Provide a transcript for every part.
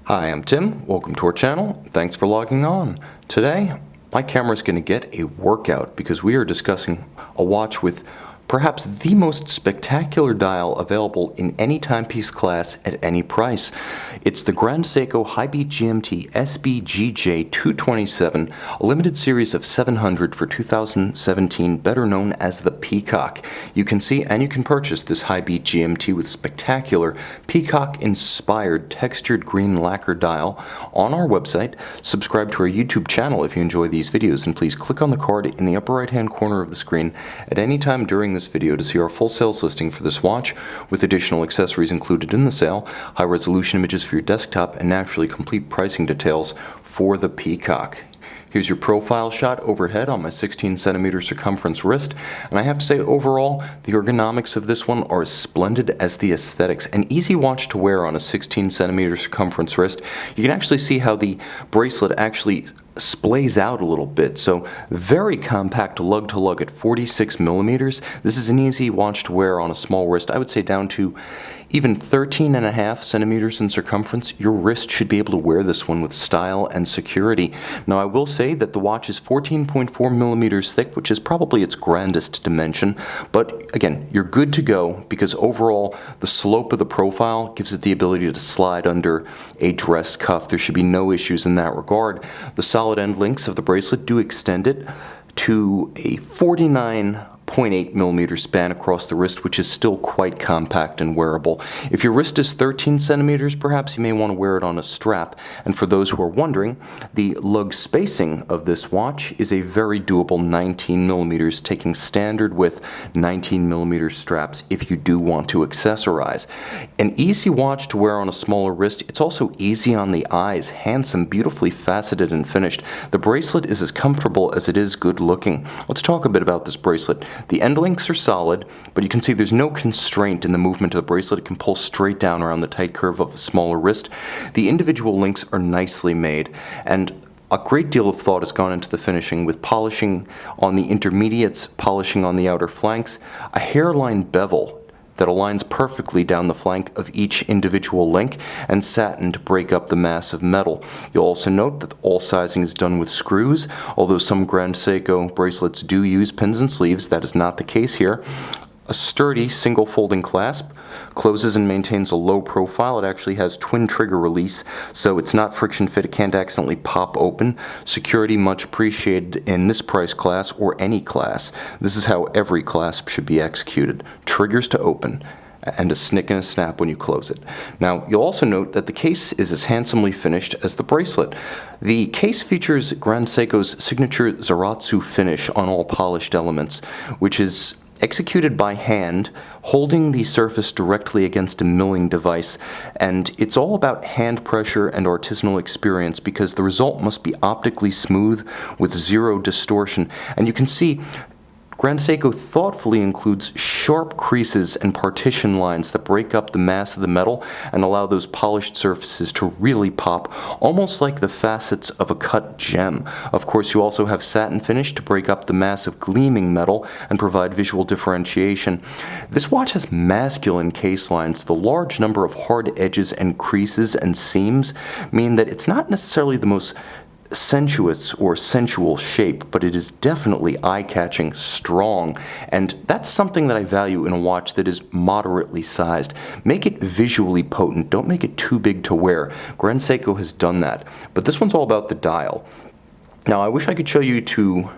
Hi, I'm Tim. Welcome to our channel. Thanks for logging on. Today, my camera is going to get a workout because we are discussing a watch with perhaps the most spectacular dial available in any timepiece class at any price. It's the Grand Seiko Hi-Beat GMT SBGJ227, a limited series of 700 for 2017, better known as the Peacock. You can see and you can purchase this Hi-Beat GMT with spectacular Peacock-inspired textured green lacquer dial on our website. Subscribe to our YouTube channel if you enjoy these videos, and please click on the card in the upper right-hand corner of the screen at any time during this video to see our full sales listing for this watch with additional accessories included in the sale, high-resolution images for your desktop, and naturally complete pricing details for the Peacock. Here's your profile shot overhead on my 16 centimeter circumference wrist, and I have to say overall the ergonomics of this one are as splendid as the aesthetics. An easy watch to wear on a 16 centimeter circumference wrist. You can actually see how the bracelet actually splays out a little bit, so very compact lug-to-lug at 46 millimeters. This is an easy watch to wear on a small wrist. I would say down to even 13.5 centimeters in circumference. Your wrist should be able to wear this one with style and security. Now, I will say that the watch is 14.4 millimeters thick, which is probably its grandest dimension, but again, you're good to go because overall the slope of the profile gives it the ability to slide under a dress cuff. There should be no issues in that regard. The solid end links of the bracelet do extend it to a 49.8 millimeter span across the wrist, which is still quite compact and wearable. If your wrist is 13 centimeters, perhaps you may want to wear it on a strap. And for those who are wondering, the lug spacing of this watch is a very doable 19 millimeters, taking standard width 19 millimeter straps if you do want to accessorize. An easy watch to wear on a smaller wrist. It's also easy on the eyes, handsome, beautifully faceted and finished. The bracelet is as comfortable as it is good looking. Let's talk a bit about this bracelet. The end links are solid, but you can see there's no constraint in the movement of the bracelet. It can pull straight down around the tight curve of a smaller wrist. The individual links are nicely made, and a great deal of thought has gone into the finishing, with polishing on the intermediates, polishing on the outer flanks, a hairline bevel that aligns perfectly down the flank of each individual link, and satin to break up the mass of metal. You'll also note that all sizing is done with screws, although some Grand Seiko bracelets do use pins and sleeves. That is not the case here. A sturdy single folding clasp closes and maintains a low profile. It actually has twin trigger release, so it's not friction fit. It can't accidentally pop open. Security much appreciated in this price class or any class. This is how every clasp should be executed. Triggers to open, and a snick and a snap when you close it. Now, you'll also note that the case is as handsomely finished as the bracelet. The case features Grand Seiko's signature Zaratsu finish on all polished elements, which is executed by hand, holding the surface directly against a milling device. And it's all about hand pressure and artisanal experience because the result must be optically smooth with zero distortion. And you can see Grand Seiko thoughtfully includes sharp creases and partition lines that break up the mass of the metal and allow those polished surfaces to really pop, almost like the facets of a cut gem. Of course, you also have satin finish to break up the mass of gleaming metal and provide visual differentiation. This watch has masculine case lines. The large number of hard edges and creases and seams mean that it's not necessarily the most sensuous or sensual shape, but it is definitely eye-catching, strong, and that's something that I value in a watch that is moderately sized. Make it visually potent, don't make it too big to wear. Grand Seiko has done that, but this one's all about the dial. Now, I wish I could show you to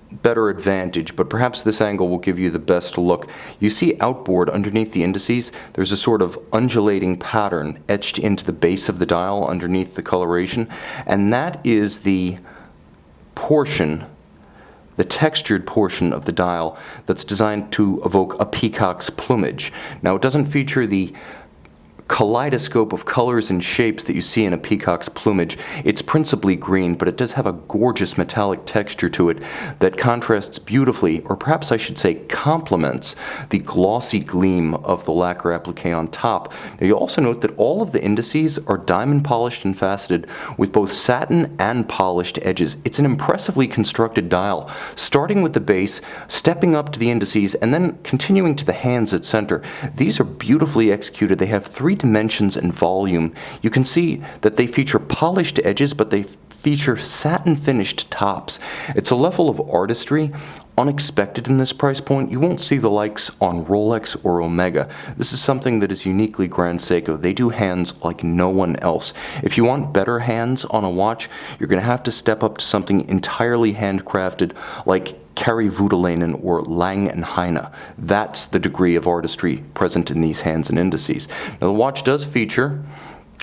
better advantage, but perhaps this angle will give you the best look. You see outboard underneath the indices, there's a sort of undulating pattern etched into the base of the dial underneath the coloration, and that is the portion, the textured portion of the dial that's designed to evoke a peacock's plumage. Now, it doesn't feature the kaleidoscope of colors and shapes that you see in a peacock's plumage. It's principally green, but it does have a gorgeous metallic texture to it that contrasts beautifully, or perhaps I should say complements, the glossy gleam of the lacquer applique on top. Now, you'll also note that all of the indices are diamond polished and faceted with both satin and polished edges. It's an impressively constructed dial, starting with the base, stepping up to the indices, and then continuing to the hands at center. These are beautifully executed. They have 3 dimensions and volume, you can see that they feature polished edges, but they feature satin finished tops. It's a level of artistry unexpected in this price point. You won't see the likes on Rolex or Omega. This is something that is uniquely Grand Seiko. They do hands like no one else. If you want better hands on a watch, you're going to have to step up to something entirely handcrafted like Kari Voutilainen or Lang & Heine. That's the degree of artistry present in these hands and indices. Now the watch does feature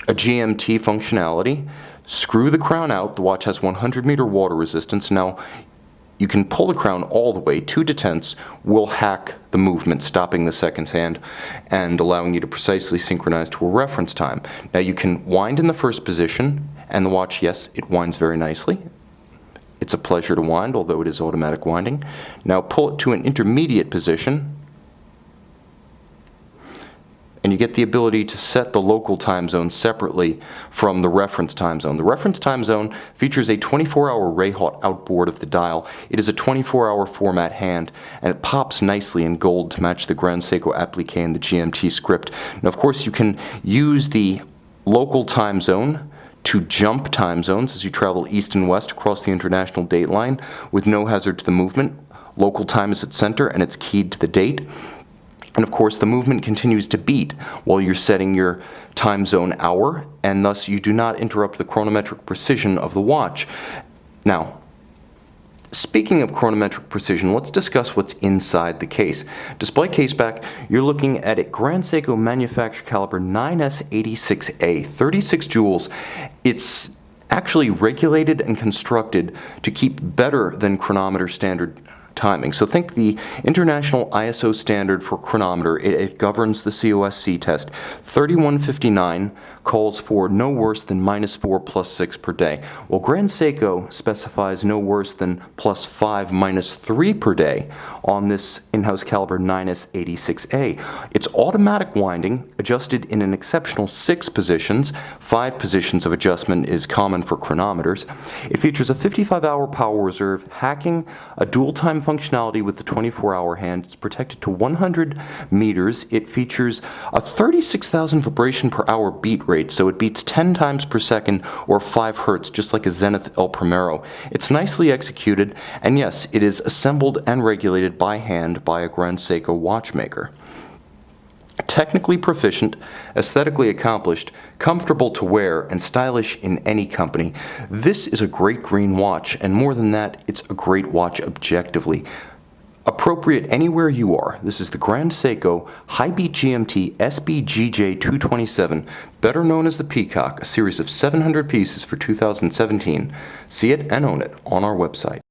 a GMT functionality. Screw the crown out. The watch has 100-meter water resistance. Now, you can pull the crown all the way. 2 detents will hack the movement, stopping the seconds hand and allowing you to precisely synchronize to a reference time. Now, you can wind in the first position, and the watch, yes, it winds very nicely. It's a pleasure to wind, although it is automatic winding. Now, pull it to an intermediate position, and you get the ability to set the local time zone separately from the reference time zone. The reference time zone features a 24-hour Rayhot outboard of the dial. It is a 24-hour format hand, and it pops nicely in gold to match the Grand Seiko applique and the GMT script. Now, of course, you can use the local time zone to jump time zones as you travel east and west across the international date line with no hazard to the movement. Local time is at center, and it's keyed to the date. And of course, the movement continues to beat while you're setting your time zone hour, and thus you do not interrupt the chronometric precision of the watch. Now, speaking of chronometric precision, let's discuss what's inside the case. Display case back, you're looking at a Grand Seiko manufacturer caliber 9S86A, 36 jewels. It's actually regulated and constructed to keep better than chronometer standard timing. So think the international ISO standard for chronometer. It governs the COSC test. 3159 calls for no worse than -4 +6 per day, while Grand Seiko specifies no worse than +5 -3 per day on this in-house caliber 9S86A. It's automatic winding, adjusted in an exceptional 6 positions. 5 positions of adjustment is common for chronometers. It features a 55-hour power reserve, hacking, a dual-time functionality with the 24-hour hand. It's protected to 100 meters. It features a 36,000 vibration per hour beat rate, so it beats 10 times per second or 5 hertz, just like a Zenith El Primero. It's nicely executed, and yes, it is assembled and regulated by hand by a Grand Seiko watchmaker. Technically proficient, aesthetically accomplished, comfortable to wear, and stylish in any company, this is a great green watch, and more than that, it's a great watch objectively. Appropriate anywhere you are. This is the Grand Seiko Hi-Beat GMT SBGJ227, better known as the Peacock, a series of 700 pieces for 2017. See it and own it on our website.